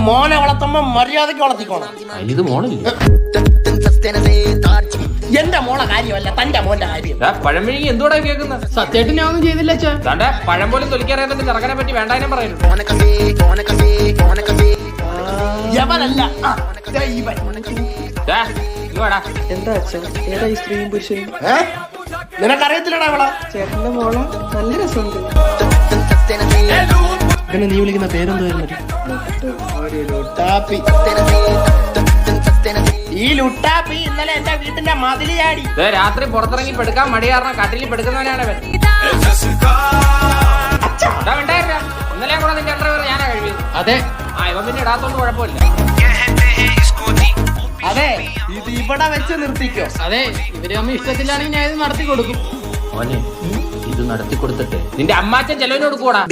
മോനെ വളർത്തുമ്പോ മര്യാദക്ക് വളർത്തിക്കോണം. ഇത് മോണില്ല, എന്റെ മോളെ കാര്യമല്ല, തന്റെ മോന്റെ കാര്യം. പഴം വിഴുങ്ങി എന്തുകൂടെ കേൾക്കുന്നത്? സത്യമായിട്ട് ഞാൻ ഒന്നും ചെയ്തില്ല അച്ഛാ. താണ്ടെ പഴം പോലും തൊലിക്കറിയാതെ ചെറുക്കനെ പറ്റി വേണ്ടാനും പറയുന്നു. യവനല്ല എന്താ അച്ഛൻ, ഏതാ ഈ സ്ത്രീയും പുരുഷനും? നിനക്കറിയത്തില്ലടാ അവളെ. ചേട്ടന്റെ മോളെ നല്ല രസമുണ്ട്. പിന്നെ നീ വിളിക്കുന്ന പേരെന്തായിരുന്നു? ഈ ലുട്ടാപ്പി ഇന്നലെ എന്റെ വീട്ടിന്റെ മതില് ചാടി. രാത്രി പുറത്തിറങ്ങി പെടുക്കാൻ മടി കാരണം കട്ടിലിൽ പെടുക്കുന്നവനാണ് ഇവൻ. ഇന്നലെ കൂടെ നിന്റെ അണ്ടർവെയർ ഞാനാ കഴിവിയത്. അതെ, ഇവൻ പിന്നെ ഇടാത്തോണ്ട് കുഴപ്പമില്ല. അതെ, ഇത് ഇവിടെ വെച്ച് നിർത്തിക്കോ. അതെ, ഇവര് അമ്മ ഇഷ്ടത്തിലാണെങ്കിൽ ഞാൻ ഇത് നടത്തി കൊടുക്കും. മോനെ, ഇത് നടത്തി കൊടുത്തിട്ട് നിന്റെ അമ്മാച്ചൻ ചെലവിന് കൊടുക്കൂടാ.